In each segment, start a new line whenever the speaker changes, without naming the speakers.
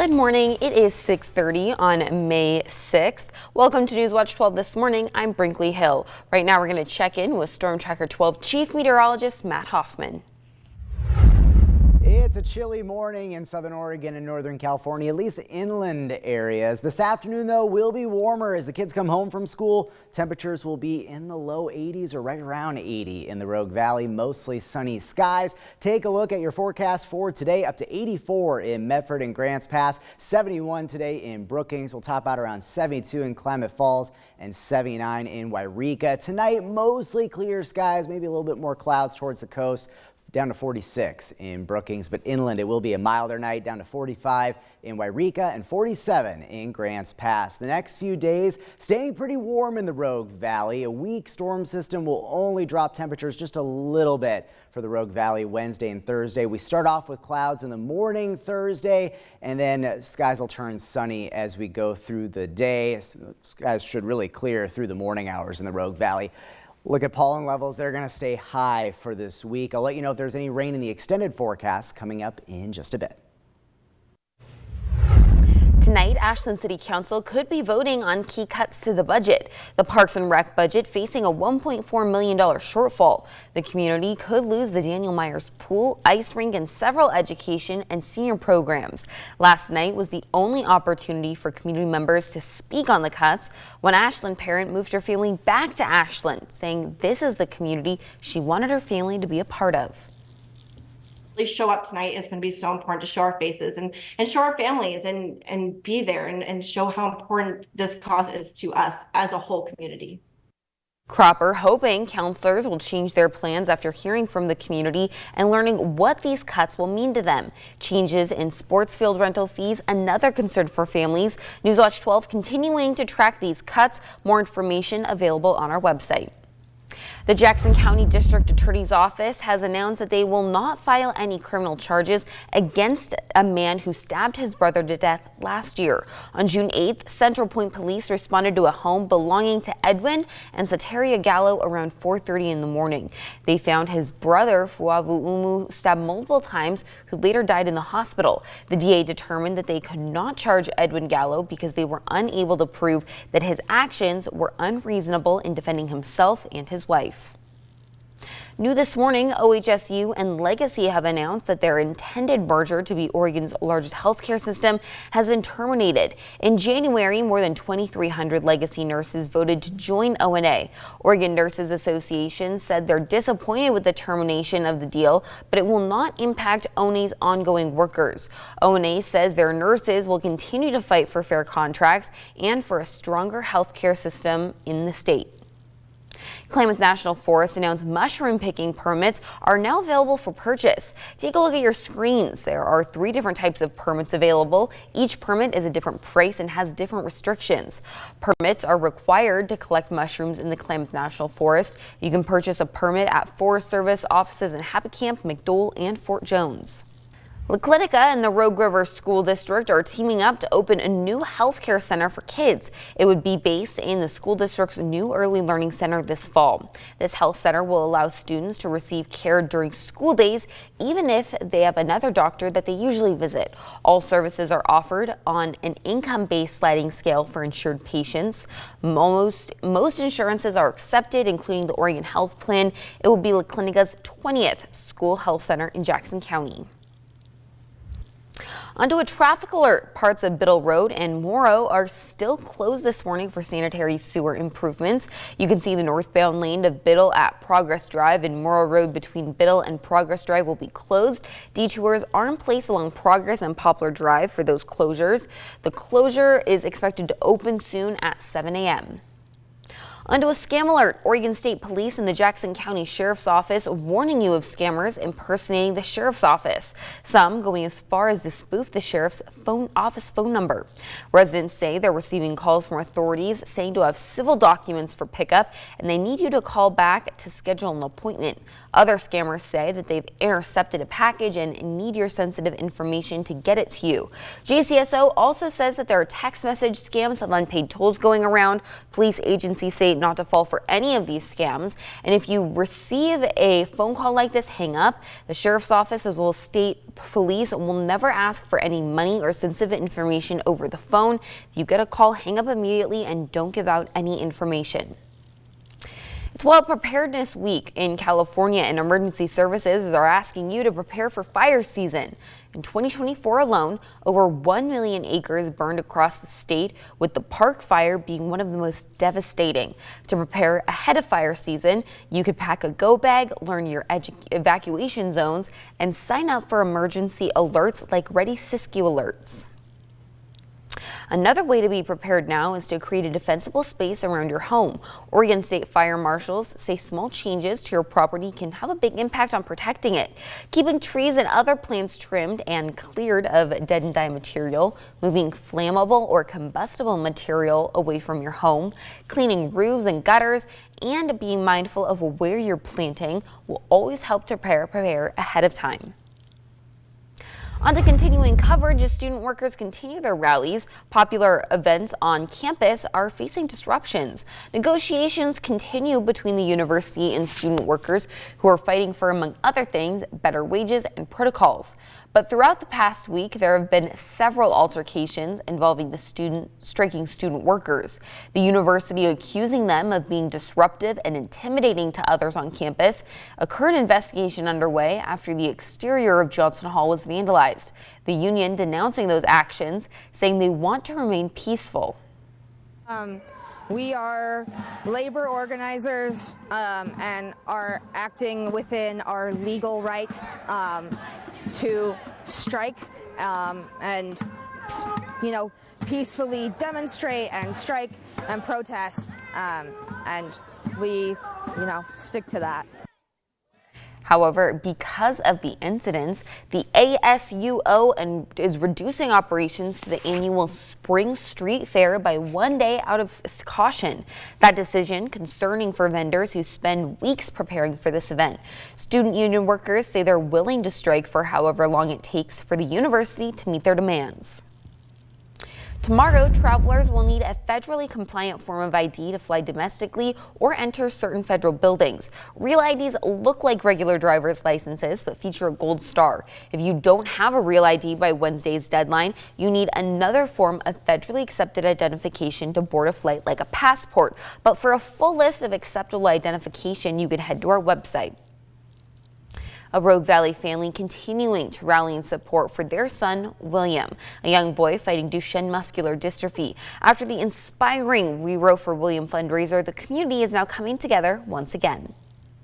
Good morning. It is 6:30 on May 6th. Welcome to NewsWatch 12 this morning. I'm Brinkley Hill. Right now we're going to check in with Storm Tracker 12 Chief Meteorologist Matt Hoffman.
It's a chilly morning in southern Oregon and northern California, at least inland areas. This afternoon, though, will be warmer as the kids come home from school. Temperatures will be in the low 80s or right around 80 in the Rogue Valley. Mostly sunny skies. Take a look at your forecast for today. Up to 84 in Medford and Grants Pass, 71 today in Brookings. We'll top out around 72 in Klamath Falls and 79 in Wairika. Tonight, mostly clear skies, maybe a little bit more clouds towards the coast. Down to 46 in Brookings, but inland it will be a milder night, down to 45 in Wairika and 47 in Grants Pass. The next few days staying pretty warm in the Rogue Valley. A weak storm system will only drop temperatures just a little bit for the Rogue Valley Wednesday and Thursday. We start off with clouds in the morning Thursday, and then skies will turn sunny as we go through the day. Skies should really clear through the morning hours in the Rogue Valley. Look at pollen levels. They're going to stay high for this week. I'll let you know if there's any rain in the extended forecast coming up in just a bit.
Tonight, Ashlin City Council could be voting on key cuts to the budget. The Parks and Rec budget facing a $1.4 million shortfall. The community could lose the Daniel Myers pool, ice rink, and several education and senior programs. Last night was the only opportunity for community members to speak on the cuts when Ashlin parent moved her family back to Ashlin, saying this is the community she wanted her family to be a part of.
Show up tonight is going to be so important to show our faces and show our families and be there and show how important this cause is to us as a whole community.
Cropper hoping counselors will change their plans after hearing from the community and learning what these cuts will mean to them. Changes in sports field rental fees, another concern for families. NewsWatch 12 continuing to track these cuts. More information available on our website. The Jackson County District Attorney's Office has announced that they will not file any criminal charges against a man who stabbed his brother to death last year. On June 8th, Central Point Police responded to a home belonging to Edwin and Sateria Gallo around 4:30 in the morning. They found his brother, Fuavuumu, stabbed multiple times, who later died in the hospital. The DA determined that they could not charge Edwin Gallo because they were unable to prove that his actions were unreasonable in defending himself and his wife. New this morning, OHSU and Legacy have announced that their intended merger to be Oregon's largest healthcare system has been terminated. In January, more than 2,300 Legacy nurses voted to join ONA. Oregon Nurses Association said they're disappointed with the termination of the deal, but it will not impact ONA's ongoing workers. ONA says their nurses will continue to fight for fair contracts and for a stronger healthcare system in the state. Klamath National Forest announced mushroom picking permits are now available for purchase. Take a look at your screens. There are 3 different types of permits available. Each permit is a different price and has different restrictions. Permits are required to collect mushrooms in the Klamath National Forest. You can purchase a permit at Forest Service offices in Happy Camp, McDowell, and Fort Jones. Clinica and the Rogue River School District are teaming up to open a new healthcare center for kids. It would be based in the school district's new early learning center this fall. This health center will allow students to receive care during school days, even if they have another doctor that they usually visit. All services are offered on an income-based sliding scale for insured patients. Most insurances are accepted, including the Oregon Health Plan. It will be La Clinica's 20th school health center in Jackson County. Onto a traffic alert. Parts of Biddle Road and Morrow are still closed this morning for sanitary sewer improvements. You can see the northbound lane of Biddle at Progress Drive, and Morrow Road between Biddle and Progress Drive will be closed. Detours are in place along Progress and Poplar Drive for those closures. The closure is expected to open soon at 7 a.m. Onto a scam alert. Oregon State Police and the Jackson County Sheriff's Office warning you of scammers impersonating the Sheriff's Office. Some going as far as to spoof the Sheriff's office phone number. Residents say they're receiving calls from authorities saying to have civil documents for pickup and they need you to call back to schedule an appointment. Other scammers say that they've intercepted a package and need your sensitive information to get it to you. JCSO also says that there are text message scams of unpaid tolls going around. Police agencies say it not to fall for any of these scams. And if you receive a phone call like this, hang up. The sheriff's office as well as state police will never ask for any money or sensitive information over the phone. If you get a call, hang up immediately and don't give out any information. It's World Preparedness Week in California, and emergency services are asking you to prepare for fire season. In 2024 alone, over 1 million acres burned across the state, with the Park Fire being one of the most devastating. To prepare ahead of fire season, you could pack a go bag, learn your evacuation zones, and sign up for emergency alerts like Ready Siskiyou alerts. Another way to be prepared now is to create a defensible space around your home. Oregon State Fire Marshals say small changes to your property can have a big impact on protecting it. Keeping trees and other plants trimmed and cleared of dead and die material, moving flammable or combustible material away from your home, cleaning roofs and gutters, and being mindful of where you're planting will always help to prepare ahead of time. On to continuing coverage as student workers continue their rallies. Popular events on campus are facing disruptions. Negotiations continue between the university and student workers who are fighting for, among other things, better wages and protocols. But throughout the past week, there have been several altercations involving the striking student workers. The university accusing them of being disruptive and intimidating to others on campus. A current investigation underway after the exterior of Johnson Hall was vandalized. The union denouncing those actions, saying they want to remain peaceful.
We are labor organizers and are acting within our legal right to strike and, peacefully demonstrate and strike and protest, and we, stick to that.
However, because of the incidents, the ASUO is reducing operations to the annual Spring Street Fair by 1 day out of caution. That decision concerning for vendors who spend weeks preparing for this event. Student union workers say they're willing to strike for however long it takes for the university to meet their demands. Tomorrow, travelers will need a federally compliant form of ID to fly domestically or enter certain federal buildings. Real IDs look like regular driver's licenses but feature a gold star. If you don't have a real ID by Wednesday's deadline, you need another form of federally accepted identification to board a flight like a passport. But for a full list of acceptable identification, you can head to our website. A Rogue Valley family continuing to rally in support for their son, William, a young boy fighting Duchenne muscular dystrophy. After the inspiring We Row for William fundraiser, the community is now coming together once again.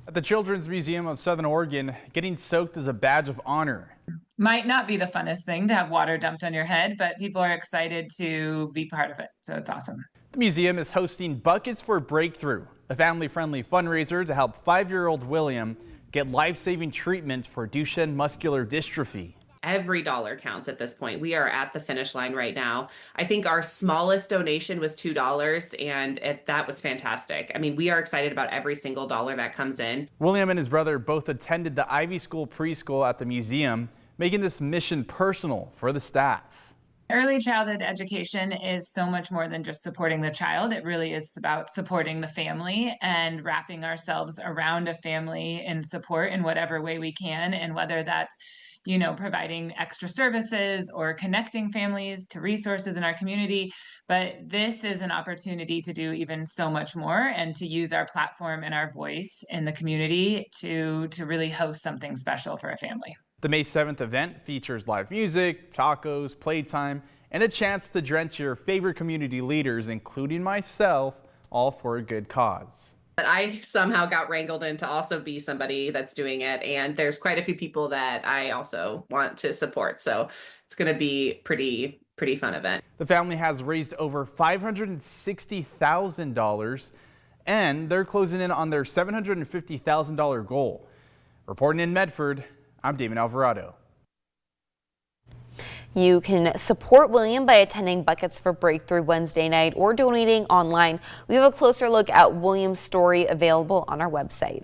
At the Children's Museum of Southern Oregon, getting soaked is a badge of honor.
Might not be the funnest thing to have water dumped on your head, but people are excited to be part of it, so it's awesome.
The museum is hosting Buckets for Breakthrough, a family-friendly fundraiser to help 5-year-old William get life-saving treatment for Duchenne muscular dystrophy.
Every dollar counts at this point. We are at the finish line right now. I think our smallest donation was $2, and that was fantastic. I mean, we are excited about every single dollar that comes in.
William and his brother both attended the Ivy School preschool at the museum, making this mission personal for the staff.
Early childhood education is so much more than just supporting the child. It really is about supporting the family and wrapping ourselves around a family in support in whatever way we can. And whether that's, providing extra services or connecting families to resources in our community. But this is an opportunity to do even so much more and to use our platform and our voice in the community to really host something special for a family.
The May 7th event features live music, tacos, playtime, and a chance to drench your favorite community leaders, including myself, all for a good cause.
But I somehow got wrangled in to also be somebody that's doing it, and there's quite a few people that I also want to support, so it's going to be pretty fun event.
The family has raised over $560,000, and they're closing in on their $750,000 goal. Reporting in Medford, I'm Damon Alvarado.
You can support William by attending Buckets for Breakthrough Wednesday night or donating online. We have a closer look at William's story available on our website.